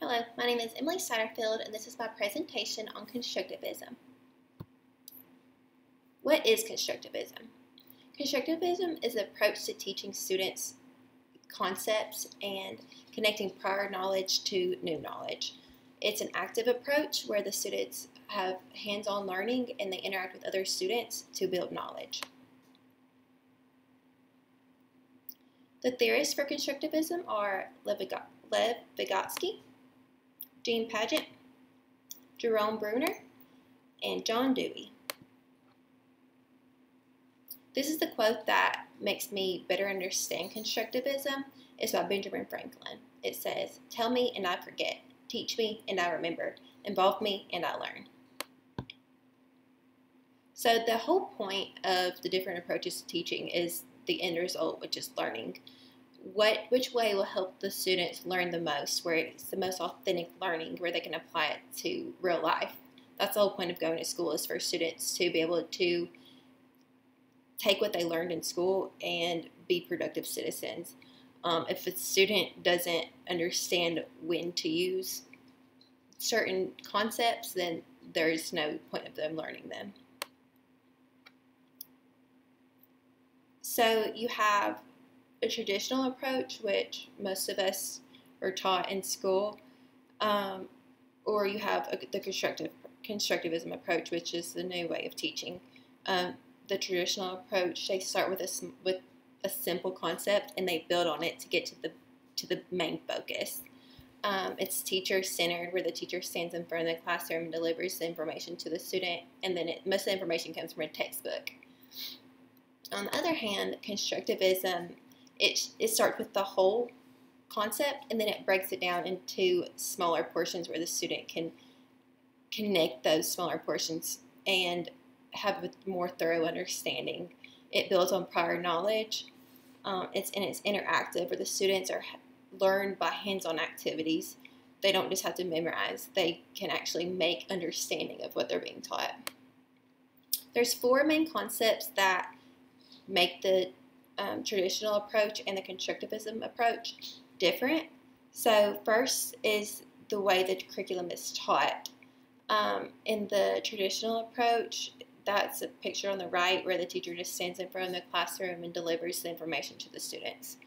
Hello, my name is Emily Satterfield, and this is my presentation on constructivism. What is constructivism? Constructivism is an approach to teaching students concepts and connecting prior knowledge to new knowledge. It's an active approach where the students have hands-on learning and they interact with other students to build knowledge. The theorists for constructivism are Lev Vygotsky, Jean Paget, Jerome Bruner, and John Dewey. This is the quote that makes me better understand constructivism. It's by Benjamin Franklin. It says, "Tell me and I forget, teach me and I remember, involve me and I learn." So the whole point of the different approaches to teaching is the end result, which is learning. Which way will help the students learn the most, where it's the most authentic learning, where they can apply it to real life. That's the whole point of going to school, is for students to be able to take what they learned in school and be productive citizens. If a student doesn't understand when to use certain concepts, then there's no point of them learning them. So you have a traditional approach, which most of us are taught in school, or you have the constructivism approach, which is the new way of teaching. The traditional approach, they start with a simple concept and they build on it to get to the main focus. It's teacher-centered, where the teacher stands in front of the classroom and delivers the information to the student, and then most of the information comes from a textbook. On the other hand, constructivism, it starts with the whole concept, and then it breaks it down into smaller portions where the student can connect those smaller portions and have a more thorough understanding. It builds on prior knowledge. It's interactive, where the students learn by hands-on activities. They don't just have to memorize. They can actually make understanding of what they're being taught. There's 4 main concepts that make the traditional approach and the constructivism approach different. So first is the way the curriculum is taught. In the traditional approach, that's a picture on the right where the teacher just stands in front of the classroom and delivers the information to the students.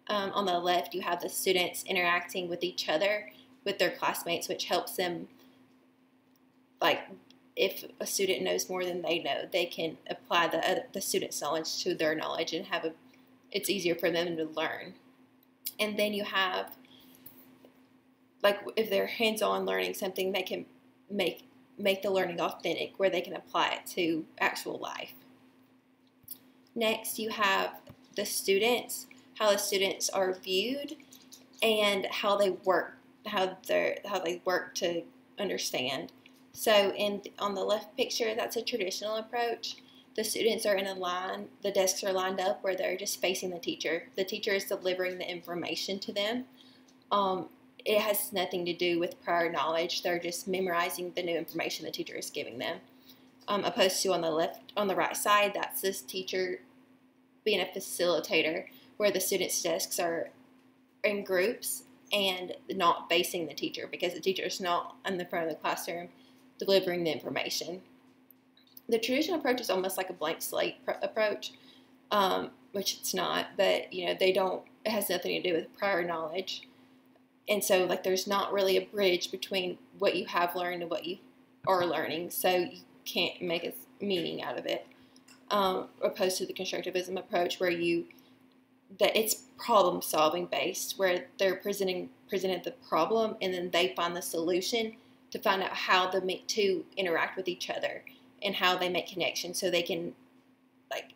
On the left, you have the students interacting with each other, with their classmates, which helps them, like, if a student knows more than they know, they can apply the student's knowledge to their knowledge and it's easier for them to learn. And then you have, like, if they're hands-on learning something, they can make the learning authentic, where they can apply it to actual life. Next, you have the students, how the students are viewed and how they work to understand. So on the left picture, that's a traditional approach. The students are in a line, the desks are lined up where they're just facing the teacher. The teacher is delivering the information to them. It has nothing to do with prior knowledge. They're just memorizing the new information the teacher is giving them. Opposed to on the right side, that's this teacher being a facilitator, where the students' desks are in groups and not facing the teacher, because the teacher is not in the front of the classroom delivering the information. The traditional approach is almost like a blank slate approach, which it's not, but it has nothing to do with prior knowledge. And so, like, there's not really a bridge between what you have learned and what you are learning, so you can't make a meaning out of it. Opposed to the constructivism approach, where it's problem-solving based, where they're presented the problem and then they find the solution to find out how the two interact with each other and how they make connections, so they can,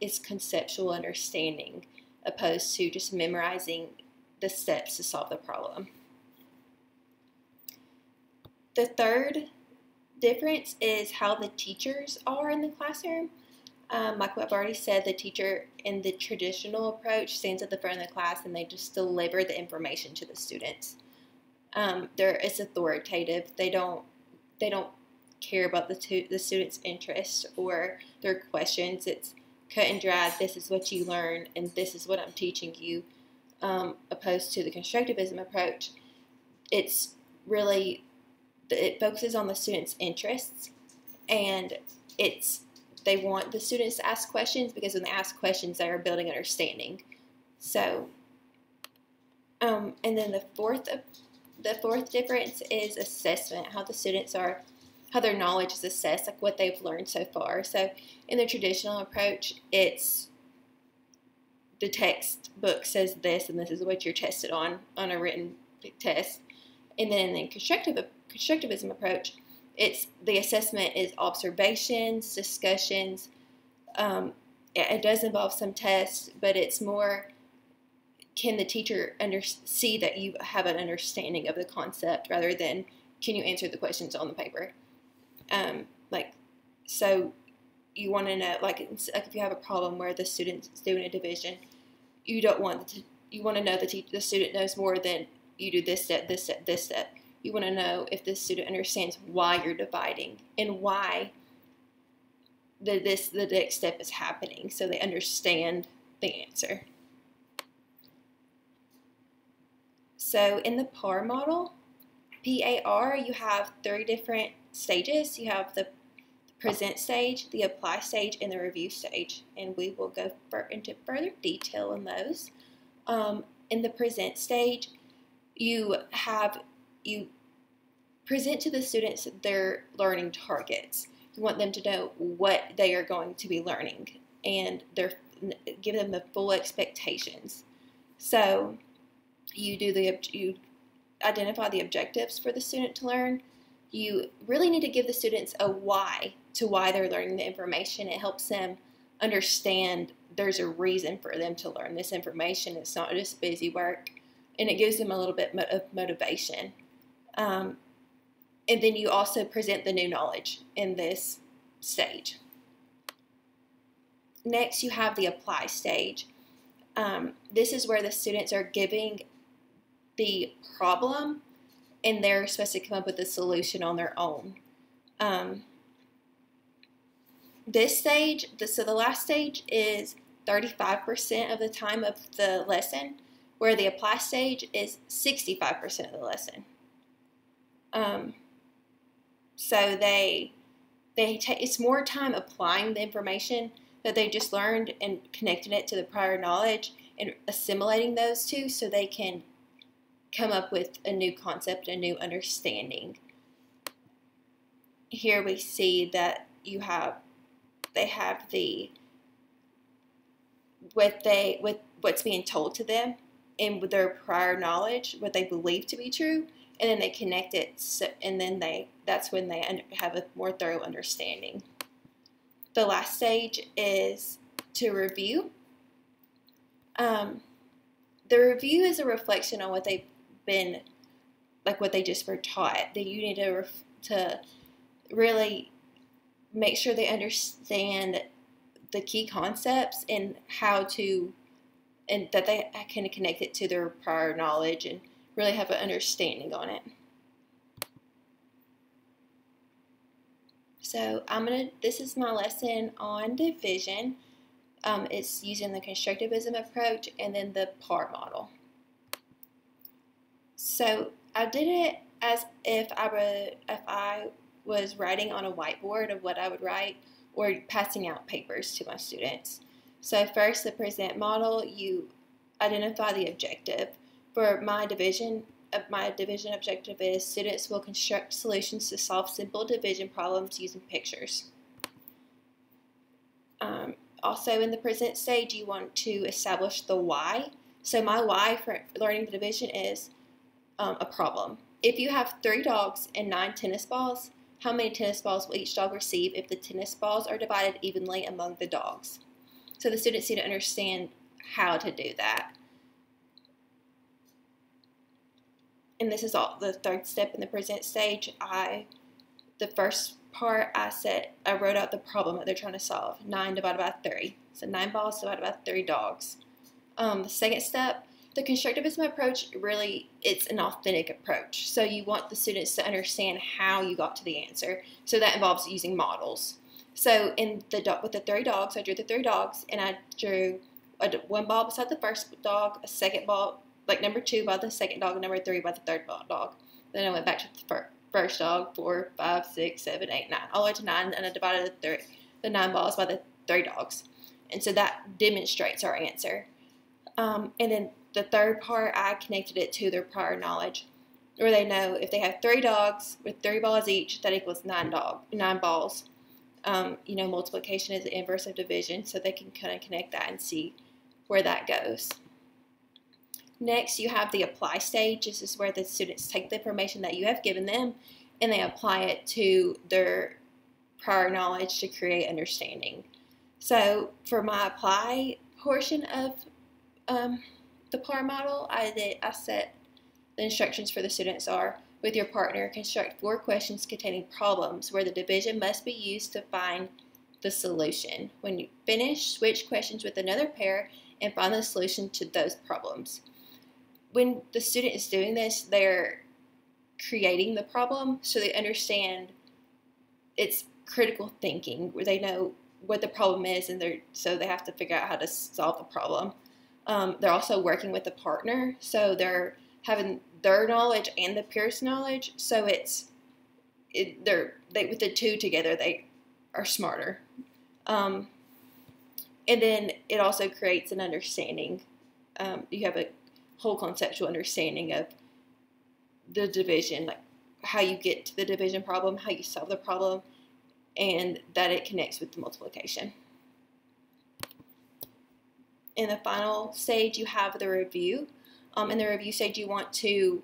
it's conceptual understanding opposed to just memorizing the steps to solve the problem. The third difference is how the teachers are in the classroom. Like I've already said, the teacher in the traditional approach stands at the front of the class and they just deliver the information to the students. It's authoritative. They don't care about the students' interests or their questions. It's cut and dry. This is what you learn, and this is what I'm teaching you. Opposed to the constructivism approach, it's really, it focuses on the students' interests, and they want the students to ask questions, because when they ask questions, they are building understanding. So, and then the fourth difference is assessment, how the students are, how their knowledge is assessed, like what they've learned so far. So in the traditional approach, it's the textbook says this, and this is what you're tested on a written test. And then in the constructivism approach, it's the assessment is observations, discussions. It does involve some tests, but it's more, can the teacher see that you have an understanding of the concept, rather than can you answer the questions on the paper. So you want to know, like if you have a problem where the student's doing a division, you want to know the student knows more than you do this step, this step, this step. You want to know if the student understands why you're dividing and why the next step is happening, so they understand the answer. So in the PAR model, PAR, you have 3 different stages. You have the present stage, the apply stage, and the review stage, and we will go into further detail in those. In the present stage, you present to the students their learning targets. You want them to know what they are going to be learning, and give them the full expectations. So you identify the objectives for the student to learn. You really need to give the students a why to why they're learning the information. It helps them understand there's a reason for them to learn this information. It's not just busy work, and it gives them a little bit of motivation. And then you also present the new knowledge in this stage. Next, you have the apply stage. This is where the students are giving the problem, and they're supposed to come up with a solution on their own. This stage, so the last stage is 35% of the time of the lesson, where the apply stage is 65% of the lesson. So it's more time applying the information that they just learned and connecting it to the prior knowledge and assimilating those two, so they can come up with a new concept, a new understanding. Here we see that they have what's being told to them and with their prior knowledge, what they believe to be true, and then they connect it, and then that's when they have a more thorough understanding. The last stage is to review. The review is a reflection on what they've been, like what they just were taught. That you need to really make sure they understand the key concepts and that they can connect it to their prior knowledge and really have an understanding on it. So this is my lesson on division. It's using the Constructivism approach and then the PAR model. So I did it as if I was writing on a whiteboard of what I would write, or passing out papers to my students. So first, the present model, you identify the objective. For my division objective is students will construct solutions to solve simple division problems using pictures. Also in the present stage, you want to establish the why. So my why for learning the division is a problem. If you have 3 dogs and 9 tennis balls, how many tennis balls will each dog receive if the tennis balls are divided evenly among the dogs? So the students need to understand how to do that. And this is all the third step in the present stage. The first part I wrote out the problem that they're trying to solve. 9 divided by 3. So 9 balls divided by 3 dogs. The second step, the Constructivism approach, really, it's an authentic approach. So you want the students to understand how you got to the answer. So that involves using models. So with the 3 dogs, I drew the 3 dogs, and I drew one ball beside the first dog, a second ball, like number 2 by the second dog, and number 3 by the third dog. Then I went back to the first dog, 4, 5, 6, 7, 8, 9, all the way to 9, and I divided the 9 balls by the 3 dogs. And so that demonstrates our answer. And then the third part, I connected it to their prior knowledge, where they know if they have 3 dogs with 3 balls each, that equals 9 balls. Multiplication is the inverse of division, so they can kind of connect that and see where that goes. Next, you have the apply stage. This is where the students take the information that you have given them and they apply it to their prior knowledge to create understanding. So for my apply portion of the PAR model, I set the instructions for the students are, with your partner, construct 4 questions containing problems where the division must be used to find the solution. When you finish, switch questions with another pair and find the solution to those problems. When the student is doing this, they're creating the problem, so they understand it's critical thinking, where they know what the problem is, and so they have to figure out how to solve the problem. They're also working with a partner, so they're having their knowledge and the peers' knowledge, so with the two together, they are smarter. And then it also creates an understanding. You have a whole conceptual understanding of the division, like how you get to the division problem, how you solve the problem, and that it connects with the multiplication. In the final stage, you have the review. In the review stage, you want to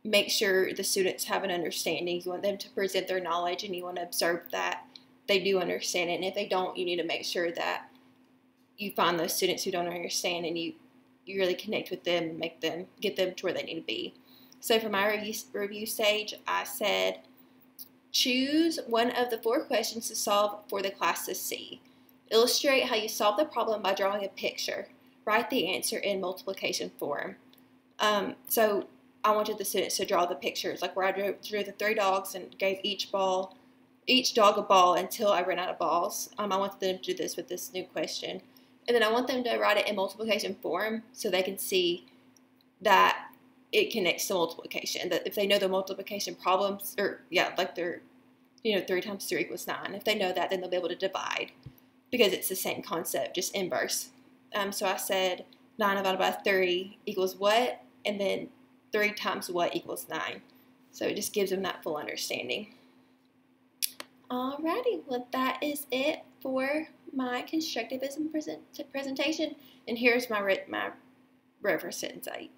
make sure the students have an understanding. You want them to present their knowledge, and you want to observe that they do understand it. And if they don't, you need to make sure that you find those students who don't understand, and you really connect with them and get them to where they need to be. So for my review stage, I said, choose one of the 4 questions to solve for the class to see. Illustrate how you solve the problem by drawing a picture. Write the answer in multiplication form. So I wanted the students to draw the pictures, like where I drew the 3 dogs and gave each dog a ball until I ran out of balls. I wanted them to do this with this new question. And then I want them to write it in multiplication form so they can see that it connects to multiplication. That if they know the multiplication problems, like they're, 3 times 3 equals 9. If they know that, then they'll be able to divide because it's the same concept, just inverse. So I said 9 divided by 3 equals what? And then 3 times what equals 9. So it just gives them that full understanding. Alrighty, well that is it for my constructivism presentation, and here's my references I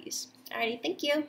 used. Alrighty, thank you.